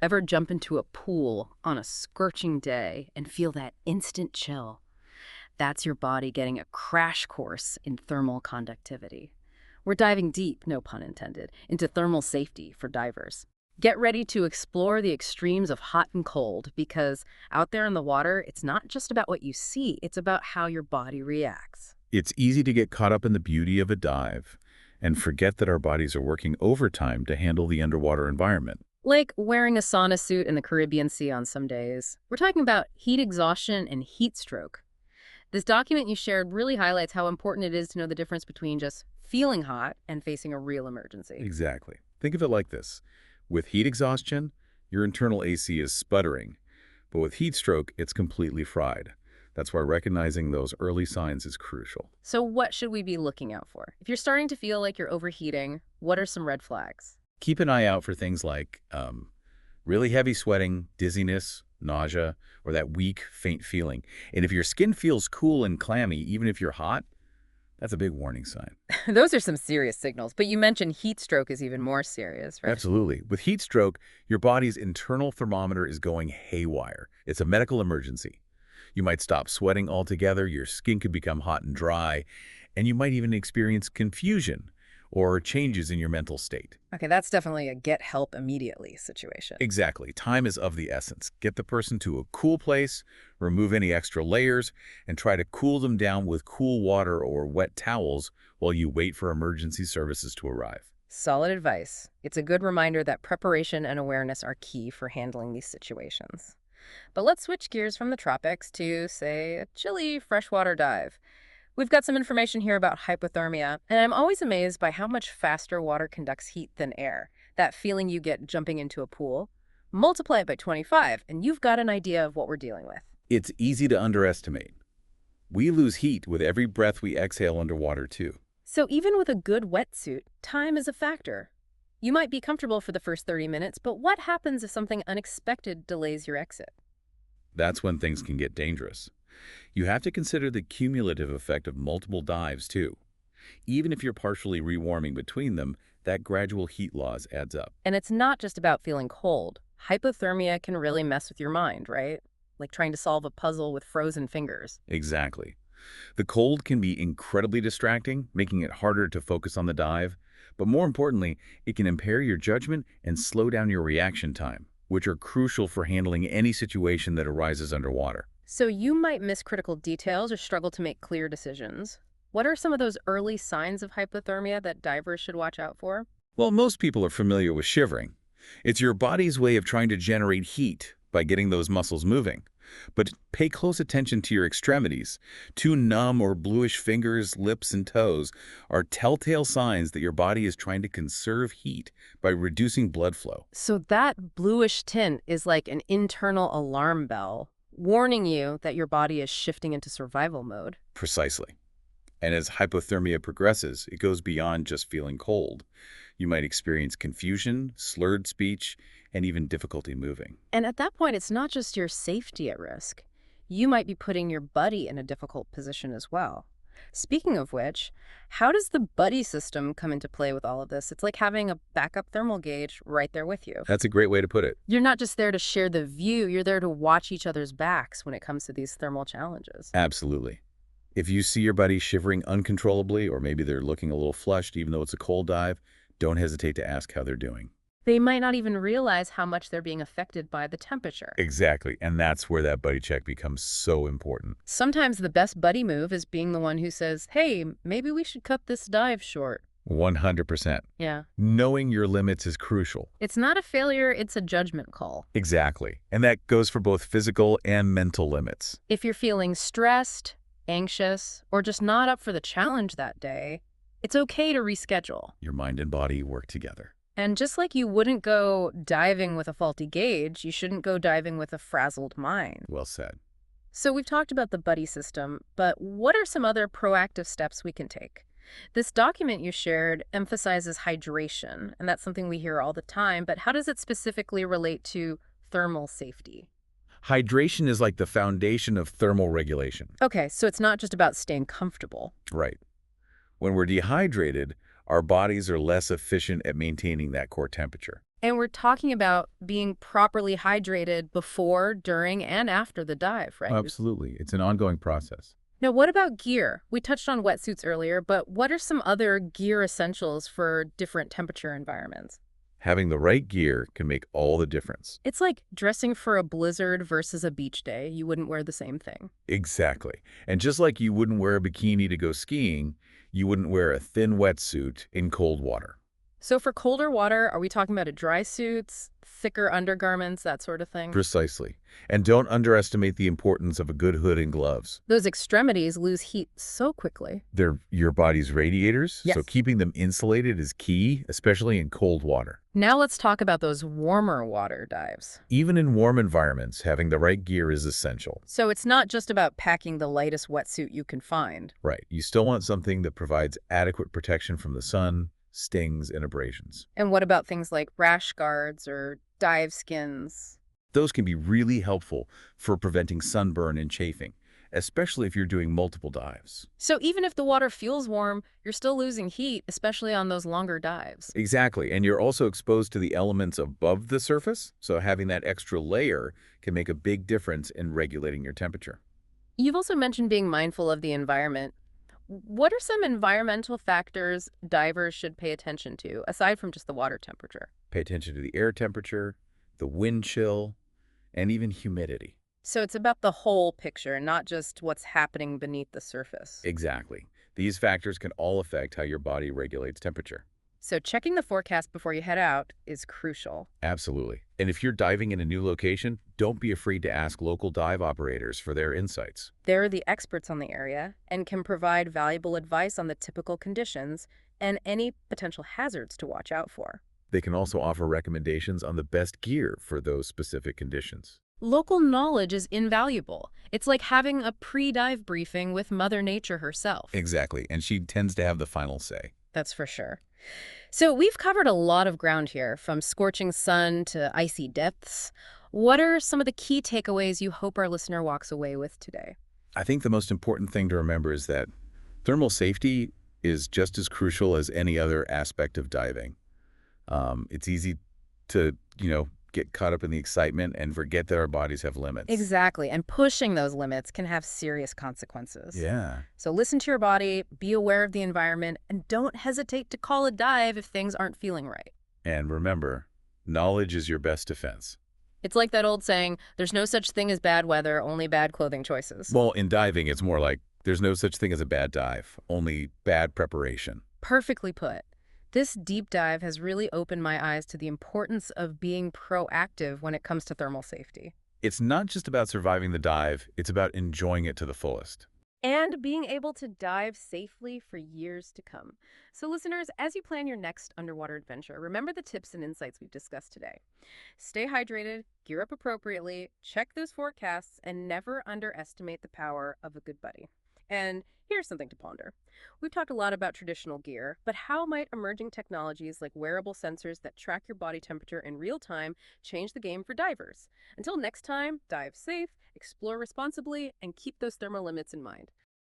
Ever jump into a pool on a scorching day and feel that instant chill? That's your body getting a crash course in thermal conductivity. We're diving deep, no pun intended, into thermal safety for divers. Get ready to explore the extremes of hot and cold because out there in the water, it's not just about what you see, it's about how your body reacts. It's easy to get caught up in the beauty of a dive and forget that our bodies are working overtime to handle the underwater environment. Like wearing a sauna suit in the Caribbean Sea on some days. We're talking about heat exhaustion and heat stroke. This document you shared really highlights how important it is to know the difference between just feeling hot and facing a real emergency. Exactly. Think of it like this. With heat exhaustion, your internal AC is sputtering, but with heat stroke, it's completely fried. That's why recognizing those early signs is crucial. So, what should we be looking out for? If you're starting to feel like you're overheating, what are some red flags? Keep an eye out for things like really heavy sweating, dizziness, nausea, or that weak, faint feeling. And if your skin feels cool and clammy, even if you're hot, that's a big warning sign. Those are some serious signals, but you mentioned heat stroke is even more serious, right? Absolutely. With heat stroke, your body's internal thermometer is going haywire. It's a medical emergency. You might stop sweating altogether, your skin could become hot and dry, and you might even experience confusion or changes in your mental state. Okay, that's definitely a get help immediately situation. Exactly. Time is of the essence. Get the person to a cool place, remove any extra layers, and try to cool them down with cool water or wet towels while you wait for emergency services to arrive. Solid advice. It's a good reminder that preparation and awareness are key for handling these situations. But let's switch gears from the tropics to, say, a chilly freshwater dive. We've got some information here about hypothermia, and I'm always amazed by how much faster water conducts heat than air. That feeling you get jumping into a pool. Multiply it by 25, and you've got an idea of what we're dealing with. It's easy to underestimate. We lose heat with every breath we exhale underwater, too. So even with a good wetsuit, time is a factor. You might be comfortable for the first 30 minutes, but what happens if something unexpected delays your exit? That's when things can get dangerous. You have to consider the cumulative effect of multiple dives, too. Even if you're partially rewarming between them, that gradual heat loss adds up. And it's not just about feeling cold. Hypothermia can really mess with your mind, right? Like trying to solve a puzzle with frozen fingers. Exactly. The cold can be incredibly distracting, making it harder to focus on the dive. But more importantly, it can impair your judgment and slow down your reaction time, which are crucial for handling any situation that arises underwater. So you might miss critical details or struggle to make clear decisions. What are some of those early signs of hypothermia that divers should watch out for? Well, most people are familiar with shivering. It's your body's way of trying to generate heat by getting those muscles moving. But pay close attention to your extremities. Too numb or bluish fingers, lips, and toes are telltale signs that your body is trying to conserve heat by reducing blood flow. So that bluish tint is like an internal alarm bell, warning you that your body is shifting into survival mode. Precisely. And as hypothermia progresses, it goes beyond just feeling cold. You might experience confusion, slurred speech, and even difficulty moving. And at that point, it's not just your safety at risk. You might be putting your buddy in a difficult position as well. Speaking of which, how does the buddy system come into play with all of this? It's like having a backup thermal gauge right there with you. That's a great way to put it. You're not just there to share the view, you're there to watch each other's backs when it comes to these thermal challenges. Absolutely. If you see your buddy shivering uncontrollably, or maybe they're looking a little flushed even though it's a cold dive, don't hesitate to ask how they're doing. They might not even realize how much they're being affected by the temperature. Exactly, and that's where that buddy check becomes so important. Sometimes the best buddy move is being the one who says, hey, maybe we should cut this dive short. 100%. Yeah. Knowing your limits is crucial. It's not a failure, it's a judgment call. Exactly, and that goes for both physical and mental limits. If you're feeling stressed, anxious, or just not up for the challenge that day, it's okay to reschedule. Your mind and body work together. And just like you wouldn't go diving with a faulty gauge, you shouldn't go diving with a frazzled mind. Well said. So we've talked about the buddy system, but what are some other proactive steps we can take? This document you shared emphasizes hydration, and that's something we hear all the time, but how does it specifically relate to thermal safety? Hydration is like the foundation of thermal regulation. Okay, so it's not just about staying comfortable. Right. When we're dehydrated, our bodies are less efficient at maintaining that core temperature. And we're talking about being properly hydrated before, during, and after the dive, right? Absolutely. It's an ongoing process. Now, what about gear? We touched on wetsuits earlier, but what are some other gear essentials for different temperature environments? Having the right gear can make all the difference. It's like dressing for a blizzard versus a beach day. You wouldn't wear the same thing. Exactly. And just like you wouldn't wear a bikini to go skiing, you wouldn't wear a thin wetsuit in cold water. So for colder water, are we talking about a dry suits, thicker undergarments, that sort of thing? Precisely. And don't underestimate the importance of a good hood and gloves. Those extremities lose heat so quickly. They're your body's radiators, so Yes. keeping them insulated is key, especially in cold water. Now let's talk about those warmer water dives. Even in warm environments, having the right gear is essential. So it's not just about packing the lightest wetsuit you can find. Right. You still want something that provides adequate protection from the sun, stings, and abrasions. And what about things like rash guards or dive skins? Those can be really helpful for preventing sunburn and chafing, especially if you're doing multiple dives. So even if the water feels warm, you're still losing heat, especially on those longer dives. Exactly. And you're also exposed to the elements above the surface, so having that extra layer can make a big difference in regulating your temperature. You've also mentioned being mindful of the environment. What are some environmental factors divers should pay attention to, aside from just the water temperature? Pay attention to the air temperature, the wind chill, and even humidity. So it's about the whole picture, not just what's happening beneath the surface. Exactly. These factors can all affect how your body regulates temperature. So checking the forecast before you head out is crucial. Absolutely. And if you're diving in a new location, don't be afraid to ask local dive operators for their insights. They're the experts on the area and can provide valuable advice on the typical conditions and any potential hazards to watch out for. They can also offer recommendations on the best gear for those specific conditions. Local knowledge is invaluable. It's like having a pre-dive briefing with Mother Nature herself. Exactly. And she tends to have the final say. That's for sure. So we've covered a lot of ground here, from scorching sun to icy depths. What are some of the key takeaways you hope our listener walks away with today? I think the most important thing to remember is that thermal safety is just as crucial as any other aspect of diving. It's easy to, get caught up in the excitement and forget that our bodies have limits. Exactly, and pushing those limits can have serious consequences. Yeah. So listen to your body, be aware of the environment, and don't hesitate to call a dive if things aren't feeling right. And remember, knowledge is your best defense. It's like that old saying, there's no such thing as bad weather, only bad clothing choices. Well, in diving, it's more like there's no such thing as a bad dive, only bad preparation. Perfectly put. This deep dive has really opened my eyes to the importance of being proactive when it comes to thermal safety. It's not just about surviving the dive, it's about enjoying it to the fullest. And being able to dive safely for years to come. So listeners, as you plan your next underwater adventure, remember the tips and insights we've discussed today. Stay hydrated, gear up appropriately, check those forecasts, and never underestimate the power of a good buddy. And here's something to ponder. We've talked a lot about traditional gear, but how might emerging technologies like wearable sensors that track your body temperature in real time change the game for divers? Until next time, dive safe, explore responsibly, and keep those thermal limits in mind.